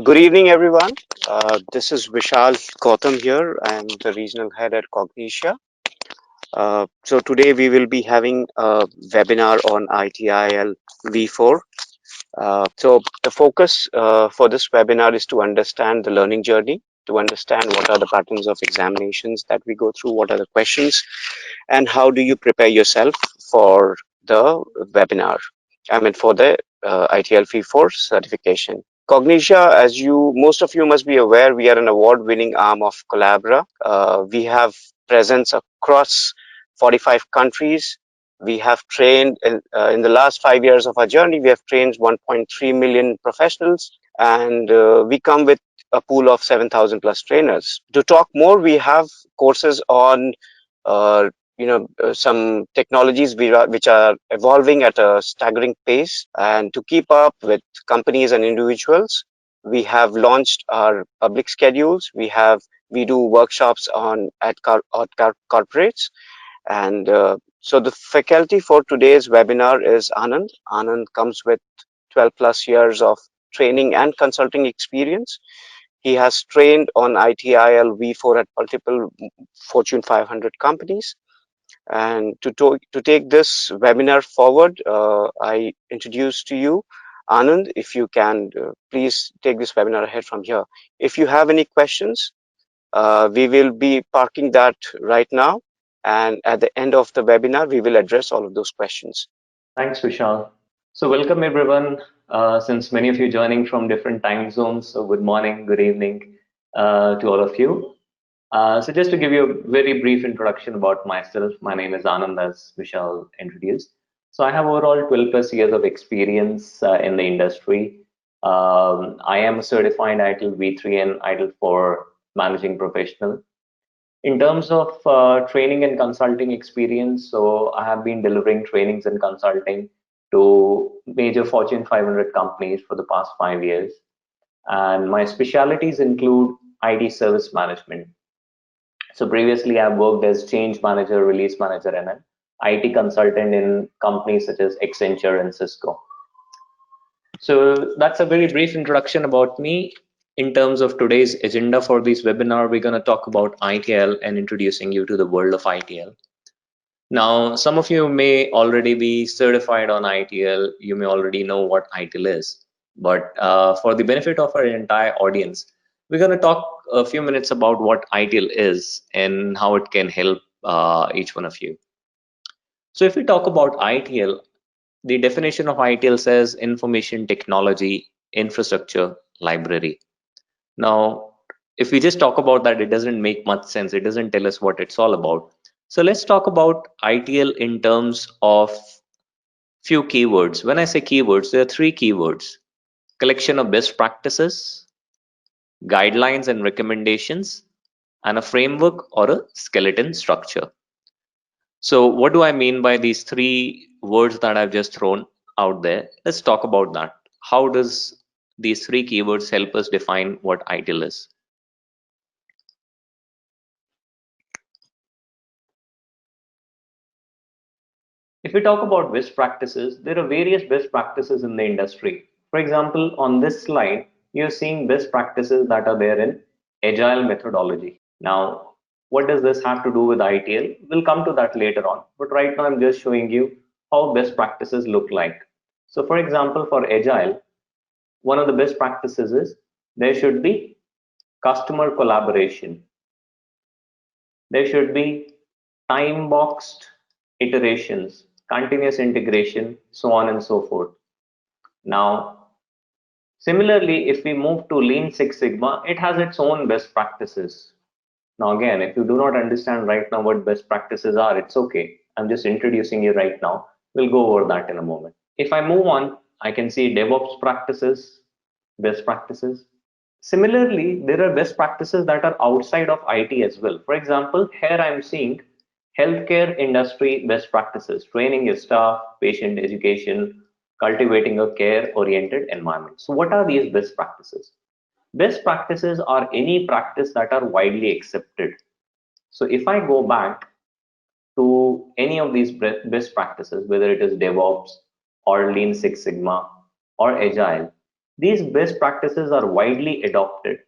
Good evening, everyone. This is Vishal Gautam here. I'm the regional head at Cognitia. So today we will be having a webinar on ITIL V4. So the focus for this webinar is to understand the learning journey, to understand what are the patterns of examinations that we go through, what are the questions, and how do you prepare yourself for the webinar. I mean, for the ITIL V4 certification. Cognitia, as most of you must be aware, we are an award-winning arm of Collabra. We have presence across 45 countries. We have trained in the last 5 years of our journey. We have trained 1.3 million professionals, and we come with a pool of 7,000 plus trainers. To talk more, we have courses on uh, some technologies which are evolving at a staggering pace, and to keep up with companies and individuals, we have launched our public schedules. We do workshops at corporates, and so the faculty for today's webinar is Anand. Anand comes with 12 plus years of training and consulting experience. He has trained on ITIL V4 at multiple Fortune 500 companies. And to take this webinar forward, I introduce to you Anand. If you can please take this webinar ahead from here. If you have any questions, we will be parking that right now. And at the end of the webinar, we will address all of those questions. Thanks, Vishal. So welcome everyone. Since many of you joining from different time zones, so good morning, good evening to all of you. So just to give you a very brief introduction about myself, my name is Anand, as Vishal introduced. So I have overall 12 plus years of experience in the industry. I am a certified ITIL V3 and ITIL 4 managing professional. In terms of training and consulting experience, so I have been delivering trainings and consulting to major Fortune 500 companies for the past 5 years. And my specialties include IT service management. So previously I've worked as change manager, release manager, and an IT consultant in companies such as Accenture and Cisco. So that's a very brief introduction about me. In terms of today's agenda for this webinar, we're going to talk about ITIL and introducing you to the world of ITIL. Now, some of you may already be certified on ITIL. You may already know what ITIL is. But for the benefit of our entire audience, we're going to talk a few minutes about what ITIL is and how it can help each one of you. So if we talk about ITIL, the definition of ITIL says information technology infrastructure library. Now, if we just talk about that, it doesn't make much sense. It doesn't tell us what it's all about. So let's talk about ITIL in terms of few keywords. When I say keywords, there are three keywords: collection of best practices, guidelines and recommendations, and a framework or a skeleton structure. So what do I mean by these three words that I've just thrown out there? Let's talk about that. How does these three keywords help us define what ITIL is? If we talk about best practices, there are various best practices in the industry. For example, on this slide, you're seeing best practices that are there in agile methodology. Now, what does this have to do with ITIL? We'll come to that later on. But right now, I'm just showing you how best practices look like. So for example, for agile, one of the best practices is there should be customer collaboration. There should be time boxed iterations, continuous integration, so on and so forth. Now, similarly, if we move to Lean Six Sigma, it has its own best practices. Now, again, if you do not understand right now what best practices are, it's okay. I'm just introducing you right now. We'll go over that in a moment. If I move on, I can see DevOps practices, best practices. Similarly, there are best practices that are outside of IT as well. For example, here I'm seeing healthcare industry best practices, training your staff, patient education, cultivating a care-oriented environment. So what are these best practices? Best practices are any practice that are widely accepted. So if I go back to any of these best practices, whether it is DevOps or Lean Six Sigma or Agile, These best practices are widely adopted.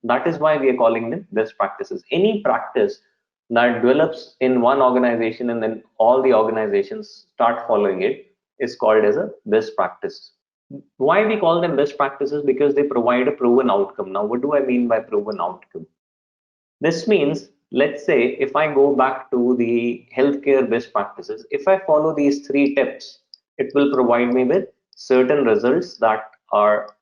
That is why we are calling them best practices. Any practice that develops in one organization and then all the organizations start following it is called as a best practice. Why we call them best practices? Because they provide a proven outcome. Now, what do I mean by proven outcome? This means, let's say, if I go back to the healthcare best practices, if I follow these three tips, it will provide me with certain results that are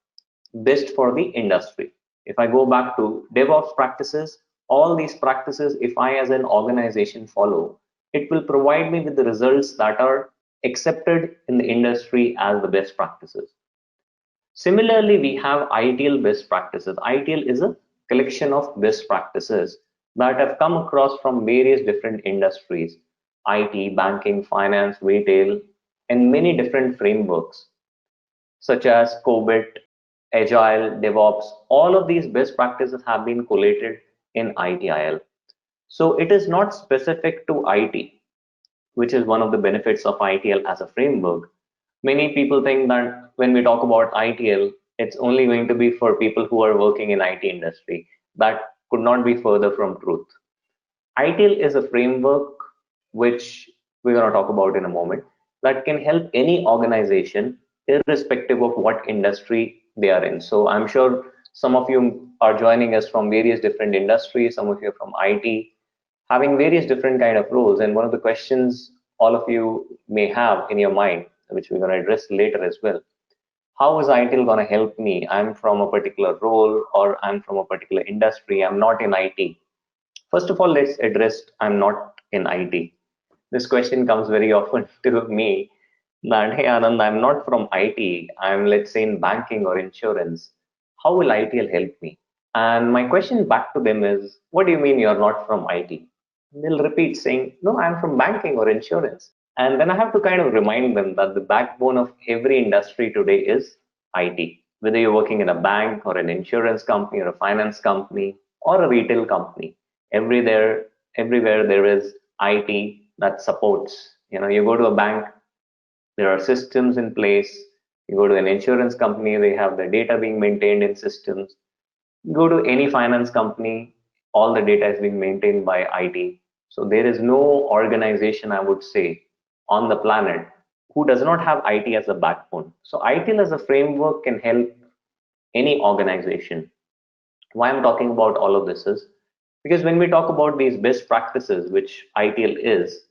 best for the industry. If I go back to DevOps practices, all these practices, if I as an organization follow, it will provide me with the results that are accepted in the industry as the best practices. Similarly, we have ITIL best practices. ITIL is a collection of best practices that have come across from various different industries, IT, banking, finance, retail, and many different frameworks such as COVID, Agile, DevOps. All of these best practices have been collated in ITIL. So it is not specific to IT, which is one of the benefits of ITL as a framework. Many people think that when we talk about ITL, it's only going to be for people who are working in IT industry. That could not be further from truth. ITIL is a framework which we're going to talk about in a moment that can help any organization irrespective of what industry they are in. So I'm sure some of you are joining us from various different industries, some of you are from IT, having various different kind of roles. And one of the questions all of you may have in your mind, which we're going to address later as well, how is ITIL going to help me? I'm from a particular role or I'm from a particular industry. I'm not in IT. First of all, let's address I'm not in IT. This question comes very often to me that, hey, Anand, I'm not from IT. I'm, let's say, in banking or insurance. How will ITL help me? And my question back to them is, what do you mean you're not from IT? They'll repeat saying, no, I'm from banking or insurance. And then I have to kind of remind them that the backbone of every industry today is IT. Whether you're working in a bank or an insurance company or a finance company or a retail company, everywhere there is IT that supports. You go to a bank, there are systems in place. You go to an insurance company, they have the data being maintained in systems. Go to any finance company, all the data is being maintained by IT. So there is no organization, I would say, on the planet who does not have IT as a backbone. So ITIL as a framework can help any organization. Why I'm talking about all of this is because when we talk about these best practices, which ITIL is,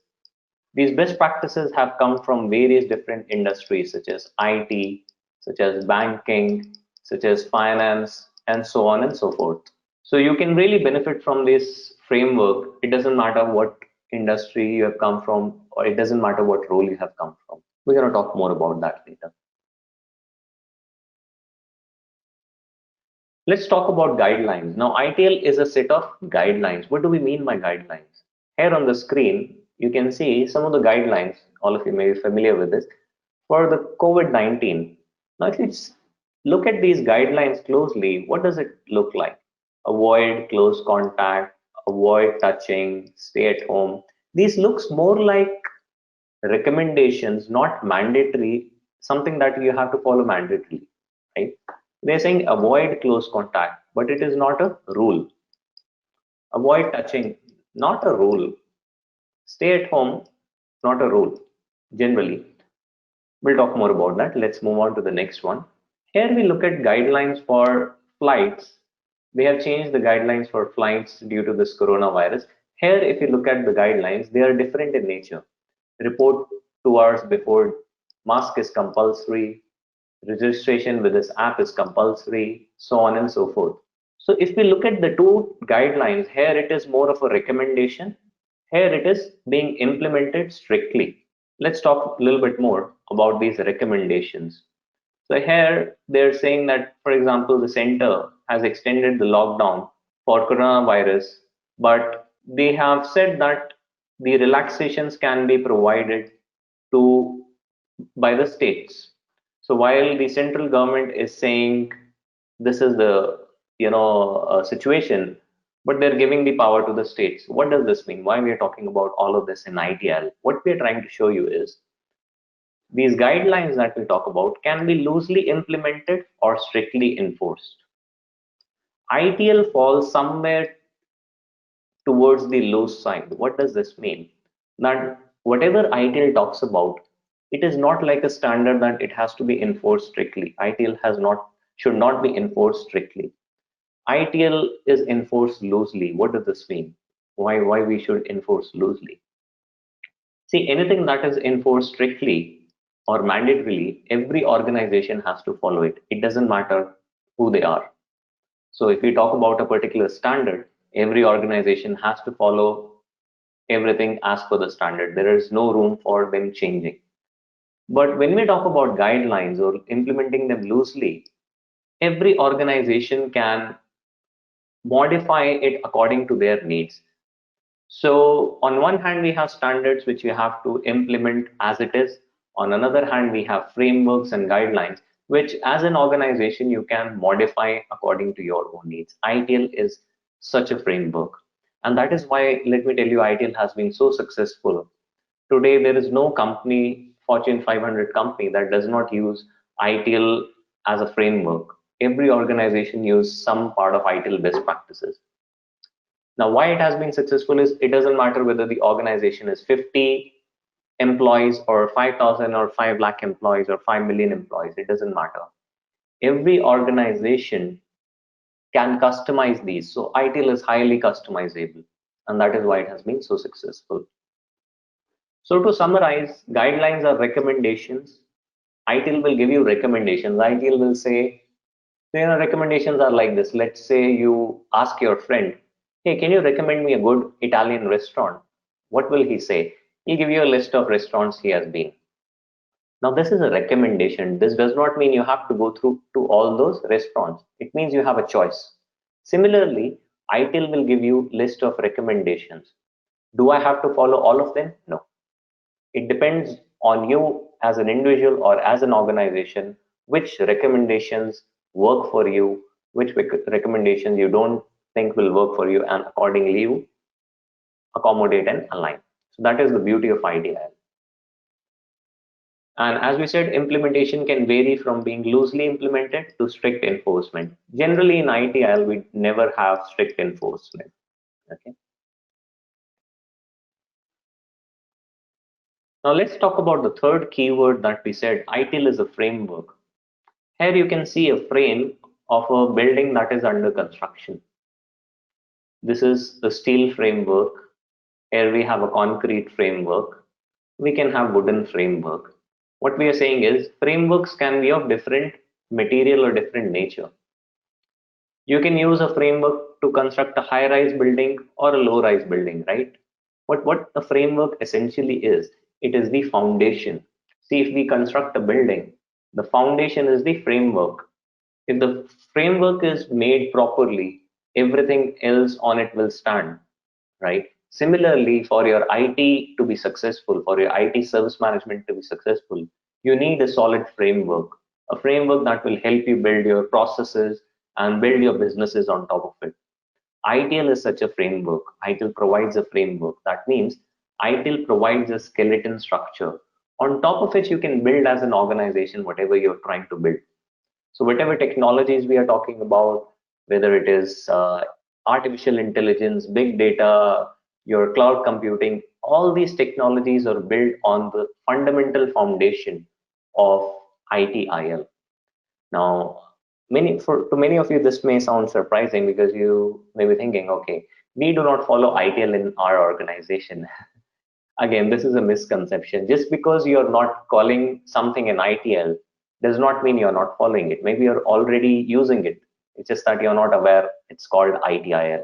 these best practices have come from various different industries such as IT, such as banking, such as finance, and so on and so forth. So you can really benefit from this framework. It doesn't matter what industry you have come from, or it doesn't matter what role you have come from. We're going to talk more about that later. Let's talk about guidelines. Now, ITL is a set of guidelines. What do we mean by guidelines? Here on the screen, you can see some of the guidelines. All of you may be familiar with this for the COVID-19. Now, if you look at these guidelines closely, what does it look like? Avoid close contact, avoid touching, stay at home. These looks more like recommendations, not mandatory, something that you have to follow mandatorily, right? They're saying avoid close contact, but it is not a rule. Avoid touching, not a rule. Stay at home, not a rule, generally. We'll talk more about that. Let's move on to the next one. Here we look at guidelines for flights. They have changed the guidelines for flights due to this coronavirus. Here, if you look at the guidelines, they are different in nature. Report 2 hours before, mask is compulsory, registration with this app is compulsory, so on and so forth. So if we look at the two guidelines, here it is more of a recommendation. Here it is being implemented strictly. Let's talk a little bit more about these recommendations. So here they're saying that, for example, the center has extended the lockdown for coronavirus, but they have said that the relaxations can be provided to by the states. So while the central government is saying this is the situation, but they're giving the power to the states. What does this mean? Why we are talking about all of this in ITL? What we are trying to show you is These guidelines that we talk about can be loosely implemented or strictly enforced. ITL falls somewhere towards the loose side. What does this mean? That whatever ITL talks about, it is not like a standard that it has to be enforced strictly. ITL has not should not be enforced strictly. ITL is enforced loosely. What does this mean? Why we should enforce loosely? See, anything that is enforced strictly or mandatorily, every organization has to follow it. It doesn't matter who they are. So if we talk about a particular standard, every organization has to follow everything as per the standard. There is no room for them changing. But when we talk about guidelines or implementing them loosely, every organization can modify it according to their needs. So on one hand, we have standards which you have to implement as it is. On another hand, we have frameworks and guidelines, which as an organization, you can modify according to your own needs. ITIL is such a framework. And that is why, let me tell you, ITIL has been so successful. Today, there is no company, Fortune 500 company, that does not use ITIL as a framework. Every organization uses some part of ITIL best practices. Now, why it has been successful is it doesn't matter whether the organization is 50 employees or 5,000 or 5 lakh employees or 5 million employees. It doesn't matter. Every organization can customize these. So ITIL is highly customizable, and that is why it has been so successful. So to summarize, guidelines are recommendations. ITIL will give you recommendations. ITIL will say, recommendations are like this. Let's say you ask your friend, hey, can you recommend me a good Italian restaurant? What will he say? He'll give you a list of restaurants he has been. Now, this is a recommendation. This does not mean you have to go through to all those restaurants. It means you have a choice. Similarly, ITIL will give you list of recommendations. Do I have to follow all of them? No. It depends on you as an individual or as an organization, which recommendations work for you, which recommendations you don't think will work for you, and accordingly you accommodate and align. So that is the beauty of ITIL. And as we said, implementation can vary from being loosely implemented to strict enforcement. Generally in ITIL, we never have strict enforcement. Okay. Now let's talk about the third keyword that we said. ITIL is a framework. Here you can see a frame of a building that is under construction. This is a steel framework. Here we have a concrete framework. We can have wooden framework. What we are saying is frameworks can be of different material or different nature. You can use a framework to construct a high-rise building or a low-rise building, right? But what a framework essentially is, it is the foundation. See, if we construct a building, the foundation is the framework. If the framework is made properly, everything else on it will stand, right? Similarly, for your IT to be successful, for your IT service management to be successful, you need a solid framework, a framework that will help you build your processes and build your businesses on top of it. ITIL is such a framework. ITIL provides a framework. That means ITIL provides a skeleton structure on top of which you can build as an organization whatever you're trying to build. So whatever technologies we are talking about, whether it is artificial intelligence, big data, your cloud computing, all these technologies are built on the fundamental foundation of ITIL. Now, to many of you, this may sound surprising because you may be thinking, okay, we do not follow ITIL in our organization. Again, this is a misconception. Just because you're not calling something an ITL does not mean you're not following it. Maybe you're already using it. It's just that you're not aware it's called ITIL.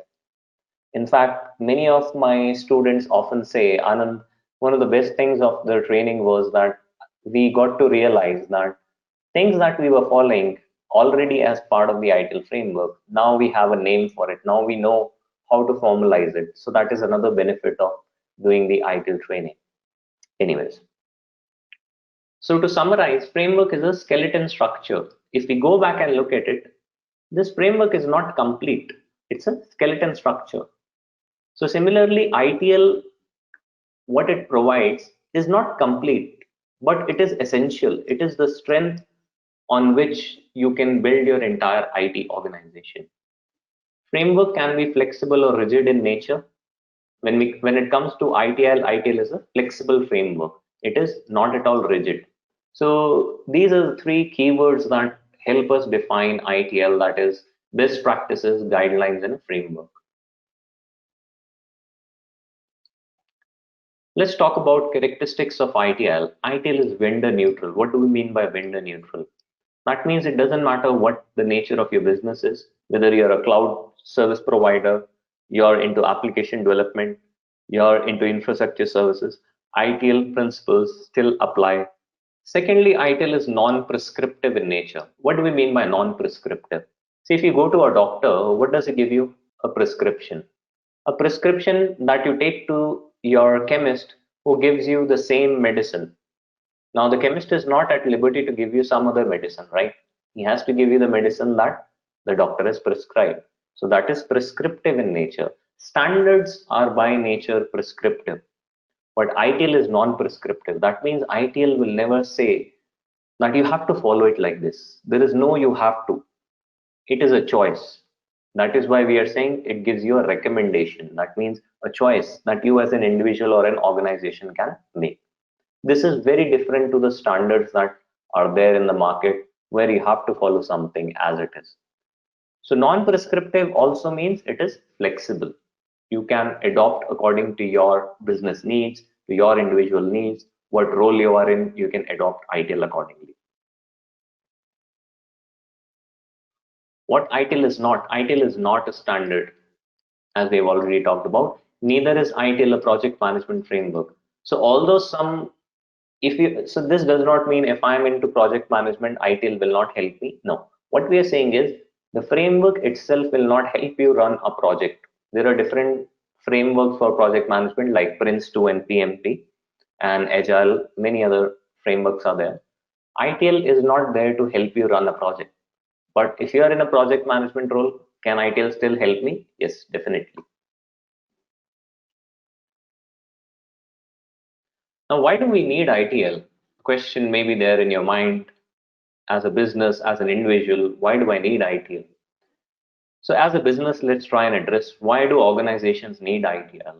In fact, many of my students often say, Anand, one of the best things of the training was that we got to realize that things that we were following already as part of the ITIL framework, now we have a name for it. Now we know how to formalize it. So that is another benefit of doing the ITIL training. Anyways, so to summarize, framework is a skeleton structure. If we go back and look at it, this framework is not complete. It's a skeleton structure. So similarly, ITIL, what it provides is not complete. but it is essential. It is the strength on which you can build your entire IT organization. Framework can be flexible or rigid in nature. When it comes to ITIL, ITIL is a flexible framework. It is not at all rigid. So these are the three keywords that help us define ITL, that is best practices, guidelines, and framework. Let's talk about characteristics of ITL. ITL is vendor neutral. What do we mean by vendor neutral? That means it doesn't matter what the nature of your business is, whether you're a cloud service provider, you're into application development, you're into infrastructure services, ITL principles still apply. Secondly, ITL is non-prescriptive in nature. What do we mean by non-prescriptive? See, if you go to a doctor, what does he give you? A prescription. A prescription that you take to your chemist who gives you the same medicine. Now, the chemist is not at liberty to give you some other medicine, right? He has to give you the medicine that the doctor has prescribed. So that is prescriptive in nature. Standards are by nature prescriptive, but ITL is non-prescriptive. That means ITL will never say that you have to follow it like this. There is no you have to. It is a choice. That is why we are saying it gives you a recommendation. That means a choice that you as an individual or an organization can make. This is very different to the standards that are there in the market where you have to follow something as it is. So non-prescriptive also means it is flexible. You can adopt according to your business needs, to your individual needs, what role you are in, you can adopt ITIL accordingly. What ITIL is not, ITIL is not a standard, as we've already talked about. Neither is ITIL a project management framework. So although some, if you, so this does not mean if I'm into project management, ITIL will not help me. No, what we are saying is the framework itself will not help you run a project. There are different frameworks for project management like Prince2 and PMP and Agile, many other frameworks are there. ITIL is not there to help you run a project. But if you are in a project management role, can ITIL still help me? Yes, definitely. Now, why do we need ITL? Question may be there in your mind as a business, as an individual. Why do I need ITL? So, as a business, let's try and address why do organizations need ITL?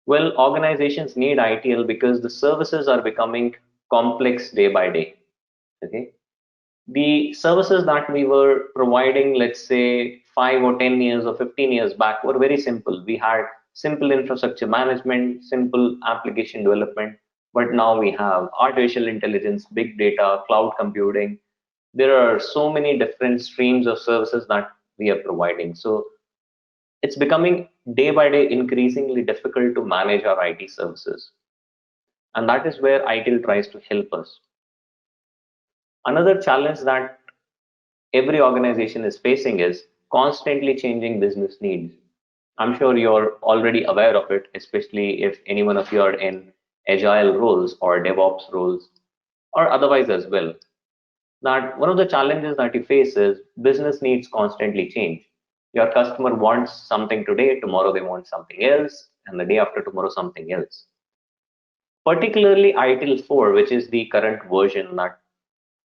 Well, organizations need ITL because the services are becoming complex day by day. Okay, the services that we were providing, let's say 5 or 10 years or 15 years back, were very simple. We had simple infrastructure management, simple application development, but now we have artificial intelligence, big data, cloud computing. There are so many different streams of services that we are providing. So it's becoming day by day increasingly difficult to manage our IT services. And that is where ITIL tries to help us. Another challenge that every organization is facing is constantly changing business needs. I'm sure you're already aware of it, especially if any one of you are in agile roles or DevOps roles or otherwise as well. That one of the challenges that you face is business needs constantly change. Your customer wants something today, tomorrow they want something else, and the day after tomorrow something else. Particularly ITIL 4, which is the current version that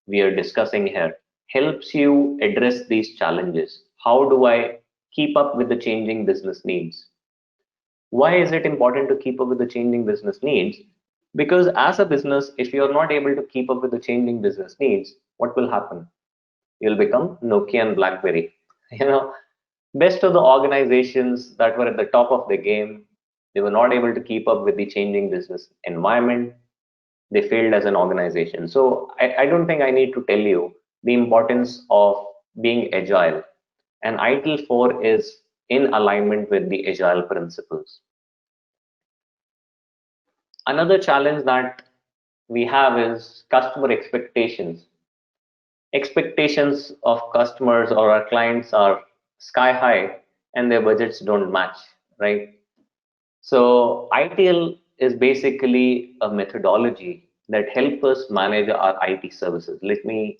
we are discussing here, helps you address these challenges. How do I keep up with the changing business needs? Why is it important to keep up with the changing business needs? Because as a business, if you're not able to keep up with the changing business needs, what will happen? You'll become Nokia and BlackBerry. You know, best of the organizations that were at the top of the game, they were not able to keep up with the changing business environment. They failed as an organization. So I don't think I need to tell you the importance of being agile. And ITIL 4 is in alignment with the agile principles. Another challenge that we have is customer expectations. Expectations of customers or our clients are sky high and their budgets don't match, right? So ITL is basically a methodology that helps us manage our IT services. Let me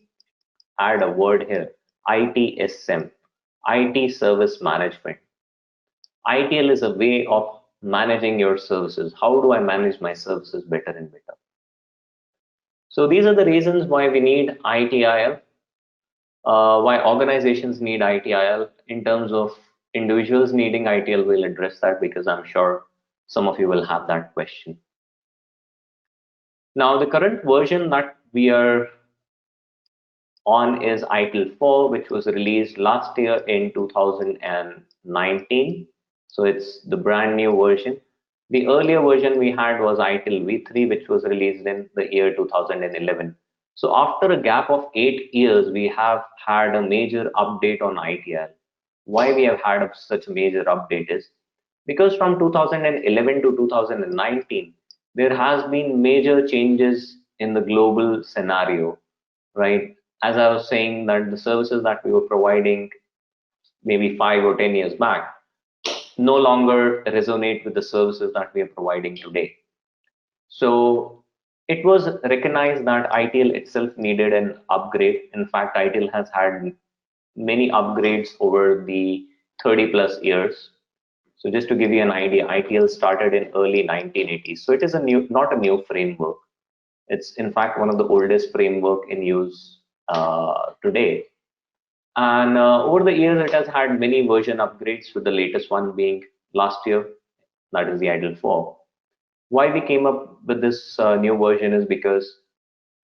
add a word here: ITSM, IT Service Management. ITL is a way of managing your services. How do I manage my services better and better? So these are the reasons why we need ITIL, why organizations need ITIL. In terms of individuals needing ITIL, we'll address that because I'm sure some of you will have that question. Now, the current version that we are on is ITIL 4, which was released last year in 2019. So it's the brand new version. The earlier version we had was ITIL V3, which was released in the year 2011. So after a gap of 8 years, we have had a major update on ITIL. Why we have had such a major update is because from 2011 to 2019, there has been major changes in the global scenario, right? As I was saying, that the services that we were providing maybe 5 or 10 years back no longer resonate with the services that we are providing today. So it was recognized that ITIL itself needed an upgrade. In fact, ITIL has had many upgrades over the 30 plus years. So just to give you an idea, ITIL started in early 1980s. So it is a new, not a new framework. It's in fact one of the oldest framework in use today. And over the years, it has had many version upgrades, with the latest one being last year, that is the ITIL 4. Why we came up with this new version is because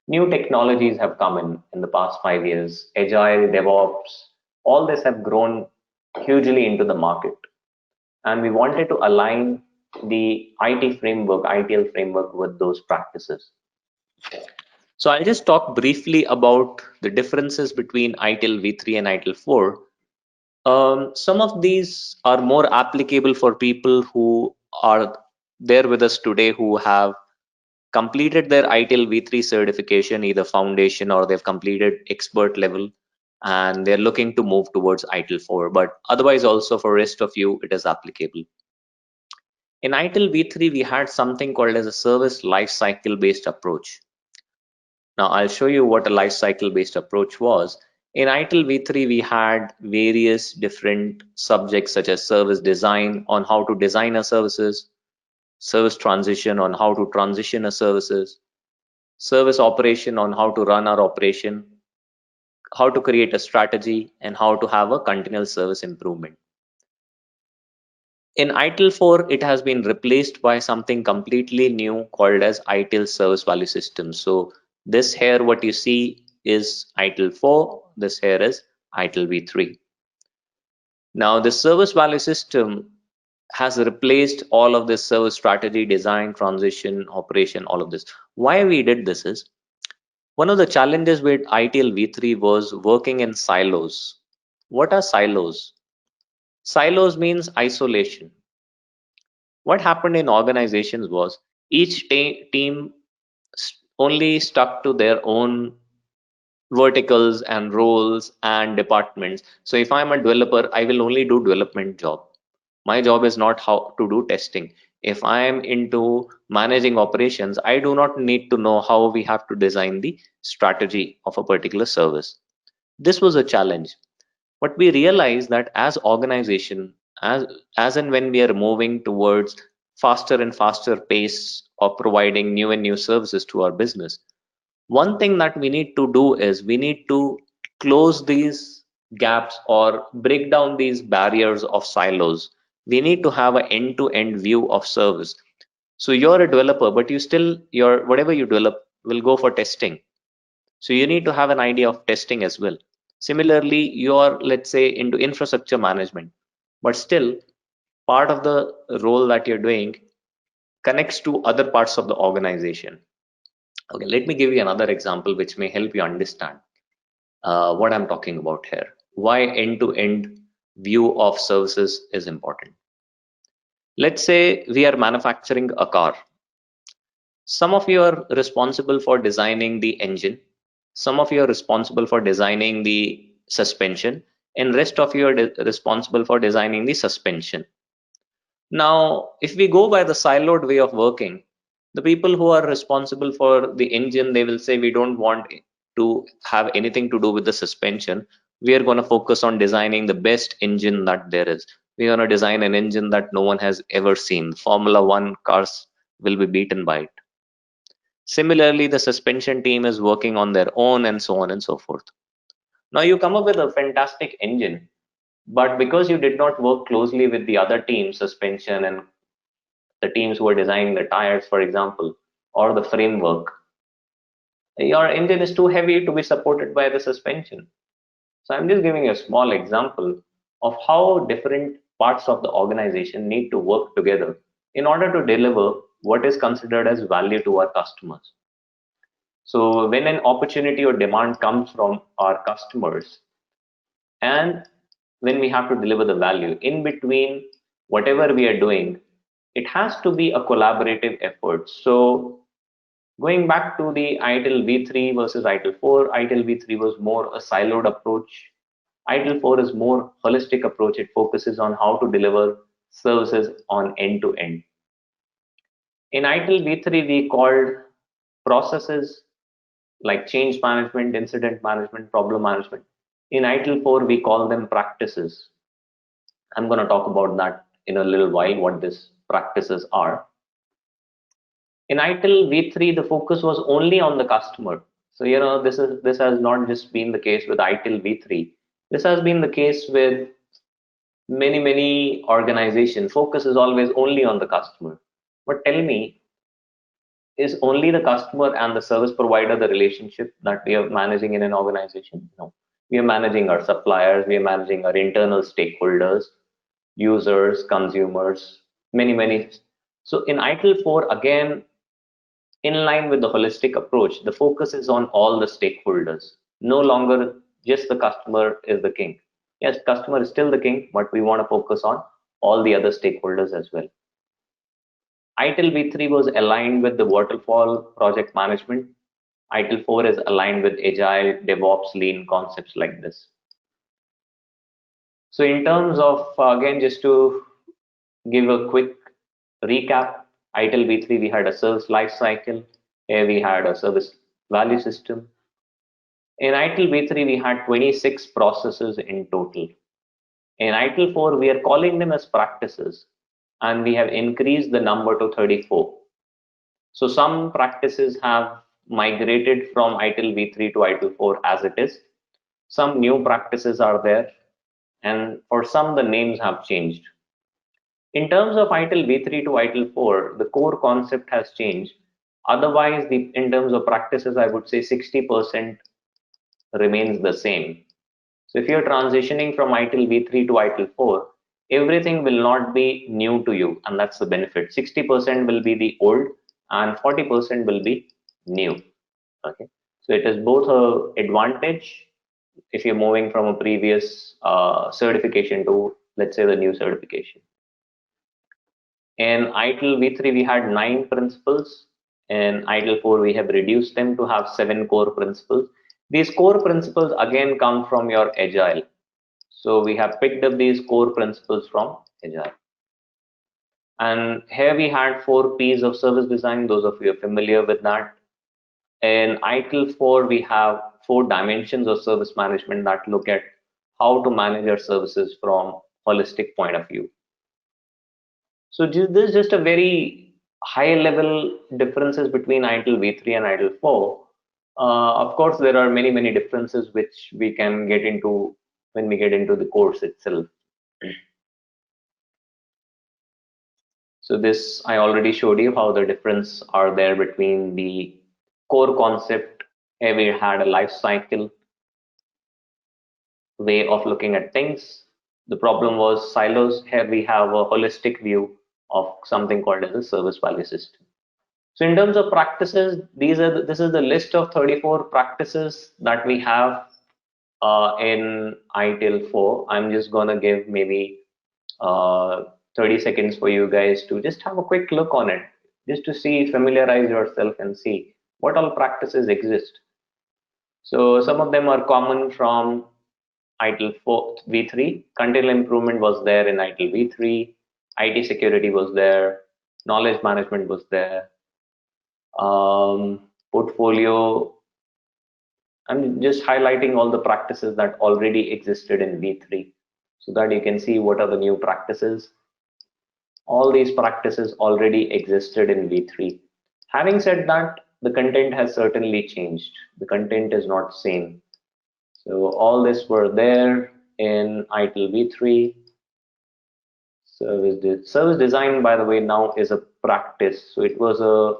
new technologies have come in the past 5 years. Agile, DevOps, all this have grown hugely into the market. And we wanted to align the IT framework, ITL framework with those practices. So I'll just talk briefly about the differences between ITIL v3 and ITIL 4. Some of these are more applicable for people who are there with us today who have completed their ITIL v3 certification, either foundation or they've completed expert level, and they're looking to move towards ITIL 4. But otherwise, also for rest of you, it is applicable. In ITIL v3, we had something called as a service lifecycle based approach. Now I'll show you what a life cycle based approach was. In ITIL v3, we had various different subjects such as service design on how to design our services, service transition on how to transition our services, service operation on how to run our operation, how to create a strategy, and how to have a continuous service improvement. In ITIL 4, it has been replaced by something completely new called as ITIL service value system. So this here, what you see is ITIL 4, this here is ITIL v3. Now the service value system has replaced all of this service strategy, design, transition, operation, all of this. Why we did this is, one of the challenges with ITIL v3 was working in silos. What are silos? Silos means isolation. What happened in organizations was each team only stuck to their own verticals and roles and departments. So if I'm a developer, I will only do development job. My job is not how to do testing. If I am into managing operations, I do not need to know how we have to design the strategy of a particular service. This was a challenge. But we realize that as organization, as and when we are moving towards faster and faster pace of providing new and new services to our business, one thing that we need to do is we need to close these gaps or break down these barriers of silos. We need to have an end-to-end view of service. So you're a developer, but you still, your whatever you develop will go for testing. So you need to have an idea of testing as well. Similarly, you're, let's say, into infrastructure management, but still part of the role that you're doing connects to other parts of the organization. Okay, let me give you another example which may help you understand what I'm talking about here. Why end-to-end view of services is important. Let's say we are manufacturing a car. Some of you are responsible for designing the engine. Some of you are responsible for designing the suspension, and rest of you are responsible for designing the suspension. Now, if we go by the siloed way of working, the people who are responsible for the engine, they will say, we don't want to have anything to do with the suspension. We are going to focus on designing the best engine that there is. We're going to design an engine that no one has ever seen. Formula One cars will be beaten by it. Similarly, the suspension team is working on their own, and so on and so forth. Now you come up with a fantastic engine, but because you did not work closely with the other teams, suspension and the teams who are designing the tires, for example, or the framework, your engine is too heavy to be supported by the suspension. So I'm just giving you a small example of how different parts of the organization need to work together in order to deliver what is considered as value to our customers. So when an opportunity or demand comes from our customers, and when we have to deliver the value in between whatever we are doing, it has to be a collaborative effort. So going back to the ITIL V3 versus ITIL 4, ITIL V3 was more a siloed approach. ITIL 4 is more holistic approach. It focuses on how to deliver services on end to end. In ITIL V3, we called processes like change management, incident management, problem management. In ITIL 4, we call them practices. I'm going to talk about that in a little while, what these practices are. In ITIL V3, the focus was only on the customer. So, this has not just been the case with ITIL V3. This has been the case with many organizations. Focus is always only on the customer. But tell me, is only the customer and the service provider the relationship that we are managing in an organization? No. We are managing our suppliers, we are managing our internal stakeholders, users, consumers, many. So in ITIL 4, again, in line with the holistic approach, the focus is on all the stakeholders. No longer just the customer is the king. Yes, customer is still the king, but we want to focus on all the other stakeholders as well. ITIL V3 was aligned with the waterfall project management. ITIL 4 is aligned with agile, DevOps, lean concepts like this. So in terms of, again, just to give a quick recap, ITIL V3, we had a service life cycle. Here we had a service value system. In ITIL V3, we had 26 processes in total. In ITIL 4, we are calling them as practices, and we have increased the number to 34. So some practices have migrated from ITIL V3 to ITIL 4 as it is. Some new practices are there, and for some, the names have changed. In terms of ITIL V3 to ITIL 4, the core concept has changed. Otherwise, in terms of practices, I would say 60% remains the same. So if you're transitioning from ITIL V3 to ITIL 4, everything will not be new to you, and that's the benefit. 60% will be the old, and 40% will be new. Okay, so it is both a advantage if you're moving from a previous certification to, let's say, the new certification. In ITIL V3, we had 9 principles. In ITIL 4, we have reduced them to have 7 core principles. These core principles again come from your agile. So we have picked up these core principles from agile. And here we had 4 P's of service design. Those of you are familiar with that. In ITIL 4, we have 4 dimensions of service management that look at how to manage our services from holistic point of view. So this is just a very high level differences between ITIL V3 and ITIL 4. Of course, there are many differences which we can get into when we get into the course itself. So this, I already showed you how the difference are there between the core concept. Here we had a life cycle way of looking at things. The problem was silos. Here we have a holistic view of something called as a service value system. So in terms of practices, this is the list of 34 practices that we have in ITIL 4. I'm just gonna give maybe 30 seconds for you guys to just have a quick look on it, just to see, familiarize yourself and see what all practices exist. So some of them are common from ITIL 4 V3. Continual improvement was there in ITIL V3. IT security was there. Knowledge management was there. Portfolio. I'm just highlighting all the practices that already existed in V3 so that you can see what are the new practices. All these practices already existed in V3. Having said that, the content has certainly changed. The content is not same. So all this were there in ITIL v3. Service design, by the way, now is a practice. So it was a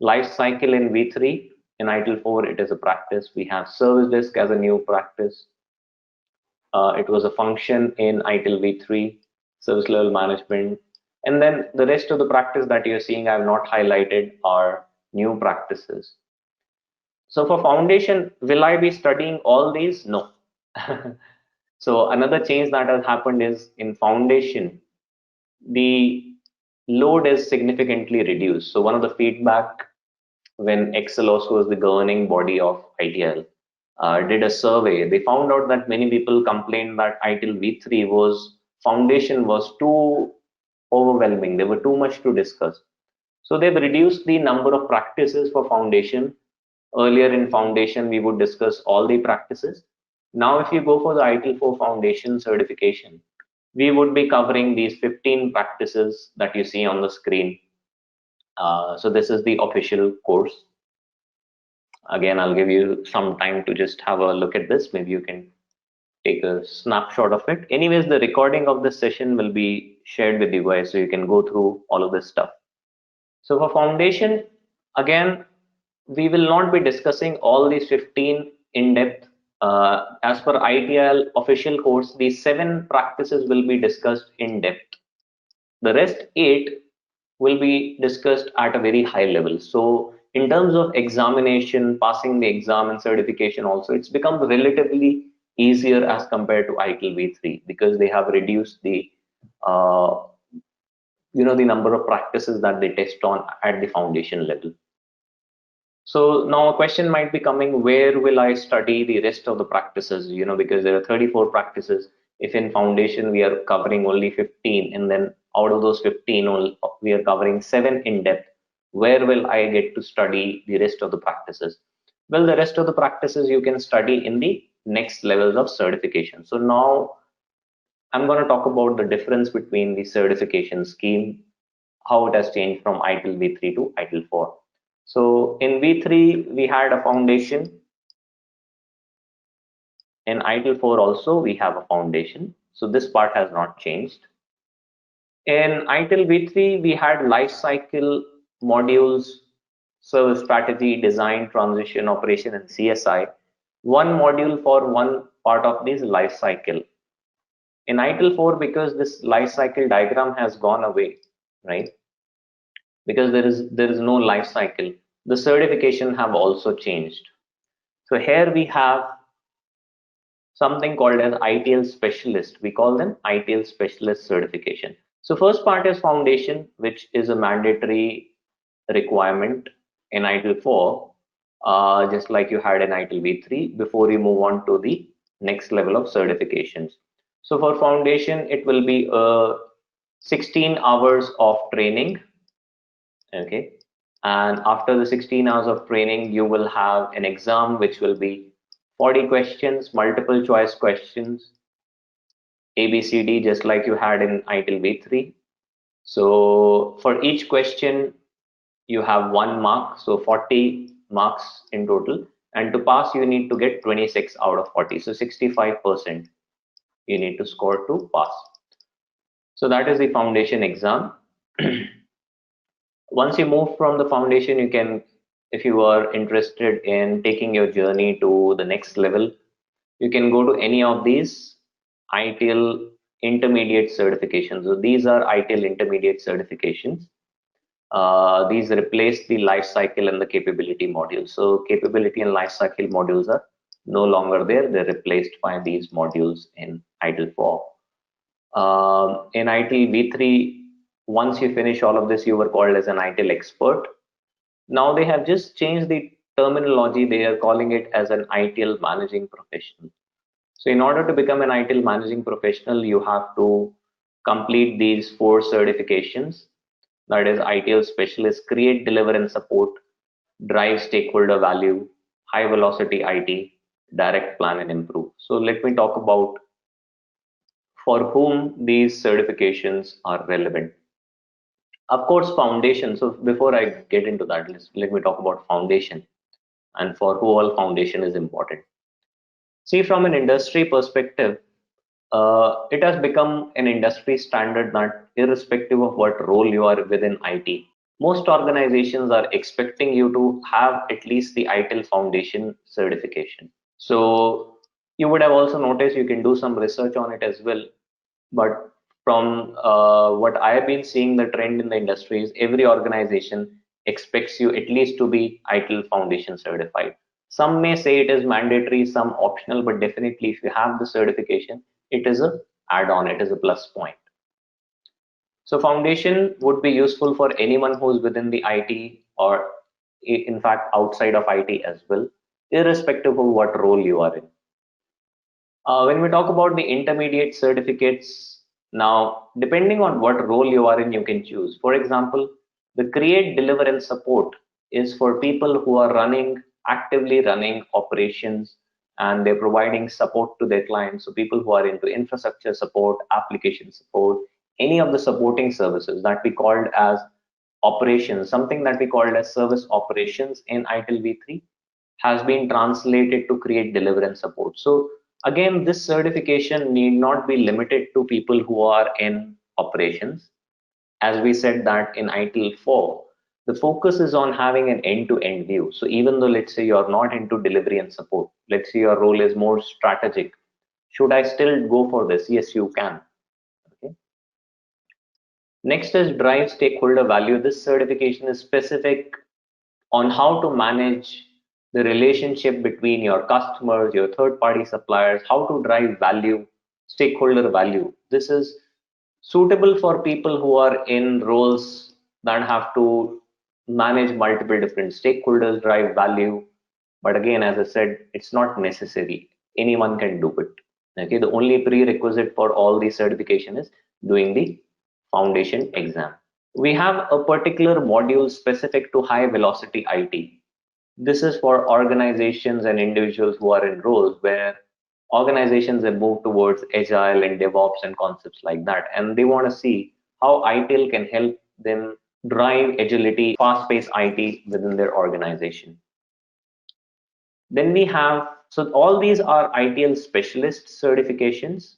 life cycle in v3. In ITIL 4, it is a practice. We have service desk as a new practice. It was a function in ITIL v3, service level management. And then the rest of the practice that you're seeing, I've not highlighted, are new practices. So for foundation, will I be studying all these? No. So another change that has happened is in foundation, the load is significantly reduced. So one of the feedback when Excel also was the governing body of ITIL, did a survey, they found out that many people complained that ITIL v3 was foundation was too overwhelming. There were too much to discuss. So they've reduced the number of practices for foundation. Earlier in foundation, we would discuss all the practices. Now, if you go for the ITIL 4 foundation certification, we would be covering these 15 practices that you see on the screen. So this is the official course. Again, I'll give you some time to just have a look at this. Maybe you can take a snapshot of it. Anyways, the recording of this session will be shared with you guys, so you can go through all of this stuff. So for foundation, again, we will not be discussing all these 15 in depth. As per ITIL official course, these 7 practices will be discussed in depth. The rest 8 will be discussed at a very high level. So in terms of examination, passing the exam and certification also, it's become relatively easier as compared to ITIL v3 because they have reduced the uh, the number of practices that they test on at the foundation level. So now a question might be coming, where will I study the rest of the practices? Because there are 34 practices. If in foundation we are covering only 15, and then out of those 15, we are covering 7 in depth, where will I get to study the rest of the practices? Well, the rest of the practices you can study in the next levels of certification. So now I'm going to talk about the difference between the certification scheme, how it has changed from ITIL v3 to ITIL 4. So in v3 we had a foundation. In ITIL 4 also we have a foundation. So this part has not changed. In ITIL v3 we had life cycle modules, service strategy, design, transition, operation, and CSI. One module for one part of this life cycle. In ITIL 4, because this life cycle diagram has gone away, right? Because there is no life cycle, the certification have also changed. So here we have something called as ITL specialist. We call them ITL specialist certification. So first part is foundation, which is a mandatory requirement in ITIL 4, just like you had in ITIL v3 before you move on to the next level of certifications. So for foundation, it will be 16 hours of training. Okay, and after the 16 hours of training you will have an exam which will be 40 questions, multiple choice questions, ABCD, just like you had in ITIL v3. So for each question you have 1 mark, so 40 marks in total, and to pass you need to get 26 out of 40, so 65% you need to score to pass. So that is the foundation exam. Once you move from the foundation, you can, if you are interested in taking your journey to the next level, you can go to any of these ITIL intermediate certifications. So these are ITIL intermediate certifications. These replace the life cycle and the capability modules. So capability and life cycle modules are no longer there. They're replaced by these modules in ITIL 4. In ITIL v3, once you finish all of this, you were called as an ITIL expert. Now they have just changed the terminology. They are calling it as an ITIL managing professional. So in order to become an ITIL managing professional, you have to complete these 4 certifications. That is ITIL specialist, create, deliver, and support, drive stakeholder value, high velocity IT, direct, plan, and improve. So let me talk about for whom these certifications are relevant. Of course, foundation. So before I get into that, let me talk about foundation and for who all foundation is important. See, from an industry perspective, it has become an industry standard that irrespective of what role you are within IT, most organizations are expecting you to have at least the ITIL Foundation certification. So you would have also noticed, you can do some research on it as well. But from what I have been seeing, the trend in the industry is every organization expects you at least to be ITIL Foundation certified. Some may say it is mandatory, some optional, but definitely if you have the certification, it is a add-on, it is a plus point. So foundation would be useful for anyone who's within the IT or in fact outside of IT as well, irrespective of what role you are in. When we talk about the intermediate certificates, now depending on what role you are in, you can choose. For example, the create, deliver, and support is for people who are actively running operations and they're providing support to their clients. So people who are into infrastructure support, application support, any of the supporting services that we called as operations, something that we called as service operations in ITIL v3 has been translated to create, deliver, and support. So again, this certification need not be limited to people who are in operations. As we said that in ITIL 4, the focus is on having an end-to-end view. So even though let's say you're not into delivery and support, let's say your role is more strategic, should I still go for this? Yes, you can. Okay. Next is drive stakeholder value. This certification is specific on how to manage the relationship between your customers, your third party suppliers, how to drive value, stakeholder value. This is suitable for people who are in roles that have to manage multiple different stakeholders, drive value. But again, as I said, it's not necessary. Anyone can do it. Okay, the only prerequisite for all the certification is doing the foundation exam. We have a particular module specific to high velocity IT. This is for organizations and individuals who are in roles where organizations have moved towards agile and DevOps and concepts like that. And they want to see how ITIL can help them drive agility, fast paced IT within their organization. Then we have, so all these are ITIL specialist certifications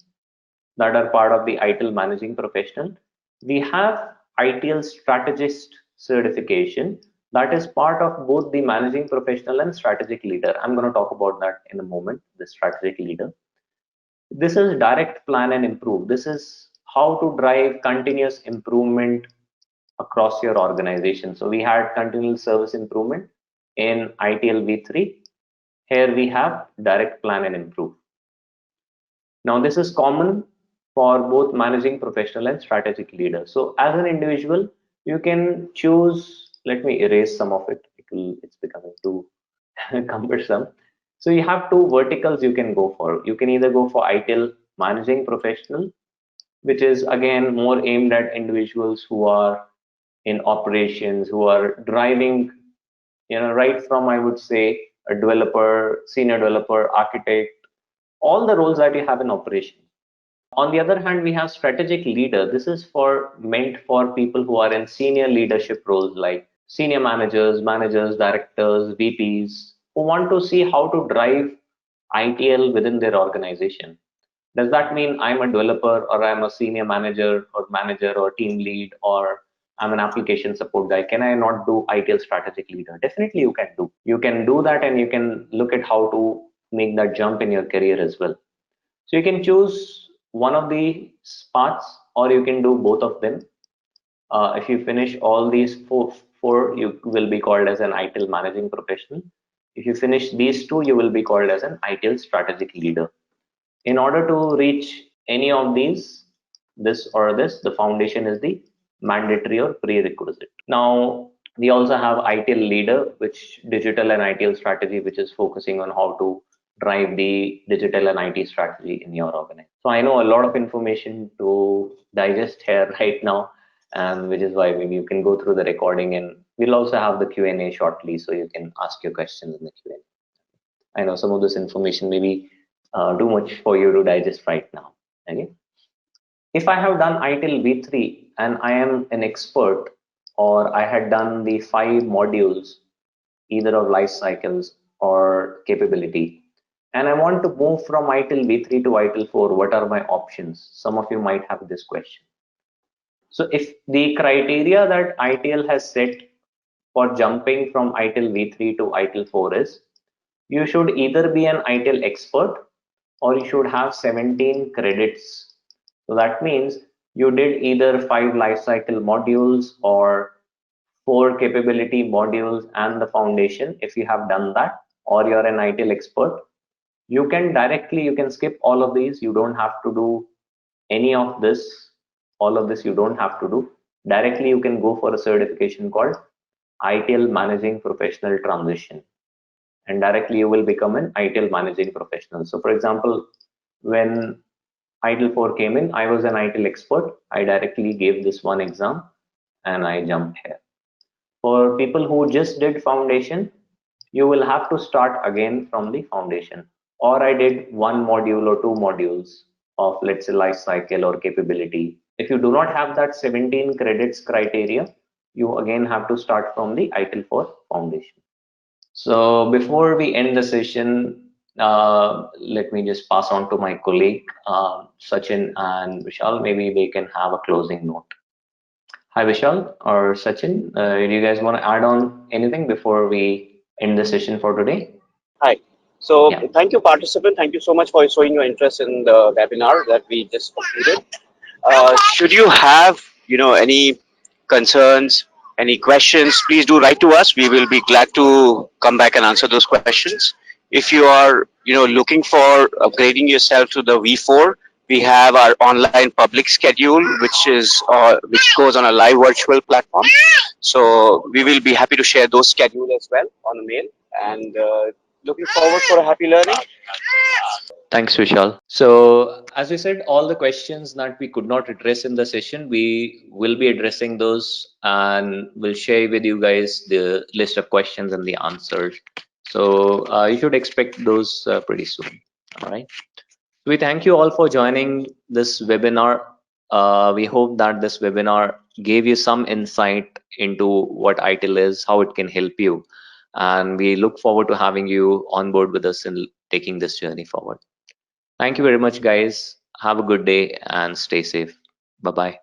that are part of the ITIL managing professional. We have ITIL strategist certification that is part of both the managing professional and strategic leader. I'm going to talk about that in a moment, the strategic leader. This is direct, plan, and improve. This is how to drive continuous improvement across your organization. So we had continual service improvement in ITIL v3. Here we have direct, plan, and improve. Now, this is common for both managing professional and strategic leader. So as an individual, you can choose, let me erase some of it. It's becoming too cumbersome. So you have two verticals you can go for. You can either go for ITIL managing professional, which is again more aimed at individuals who are in operations, who are driving, right from, I would say, a developer, senior developer, architect, all the roles that you have in operation. On the other hand, we have strategic leader. This is for meant for people who are in senior leadership roles like senior managers, directors, VPs, who want to see how to drive ITL within their organization. Does that mean I'm a developer or I'm a senior manager or team lead or I'm an application support guy? Can I not do ITL strategic leader? Definitely you can do. You can do that and you can look at how to make that jump in your career as well. So you can choose one of the paths or you can do both of them. If you finish all these four, you will be called as an ITIL managing professional. If you finish these two, you will be called as an ITIL strategic leader. In order to reach any of these, this or this, the foundation is the mandatory or prerequisite. Now, we also have ITIL leader, which digital and ITIL strategy, which is focusing on how to drive the digital and IT strategy in your organization. So I know a lot of information to digest here right now, and which is why maybe you can go through the recording and we'll also have the Q&A shortly, so you can ask your questions in the Q&A. I know some of this information may be too much for you to digest right now. Okay. If I have done ITIL v3 and I am an expert or I had done the 5 modules, either of life cycles or capability, and I want to move from ITIL v3 to ITIL 4. What are my options? Some of you might have this question. So if the criteria that ITIL has set for jumping from ITIL v3 to ITIL 4 is, you should either be an ITIL expert or you should have 17 credits. So that means you did either 5 lifecycle modules or 4 capability modules and the foundation. If you have done that, or you're an ITIL expert, you can skip all of these. You don't have to do any of this. All of this you don't have to do. Directly you can go for a certification called ITIL Managing Professional Transition, and directly you will become an ITIL Managing Professional. So for example, when ITIL 4 came in, I was an ITIL expert. I directly gave this one exam and I jumped here. For people who just did foundation, you will have to start again from the foundation. Or I did 1 module or 2 modules of, let's say, life cycle or capability. If you do not have that 17 credits criteria, you again have to start from the ITIL 4 foundation. So before we end the session, let me just pass on to my colleague, Sachin and Vishal. Maybe they can have a closing note. Hi, Vishal or Sachin. Do you guys want to add on anything before we end the session for today? Hi. So Yeah. thank you, participant. Thank you so much for showing your interest in the webinar that we just completed. Should you have, any concerns, any questions, please do write to us. We will be glad to come back and answer those questions. If you are, looking for upgrading yourself to the V4, we have our online public schedule, which goes on a live virtual platform. So we will be happy to share those schedule as well on a mail. And looking forward for a happy learning. Thanks, Vishal. So, as we said, all the questions that we could not address in the session, we will be addressing those and we'll share with you guys the list of questions and the answers. So, you should expect those pretty soon. All right. We thank you all for joining this webinar. We hope that this webinar gave you some insight into what ITIL is, how it can help you. And we look forward to having you on board with us in taking this journey forward. Thank you very much, guys. Have a good day and stay safe. Bye bye.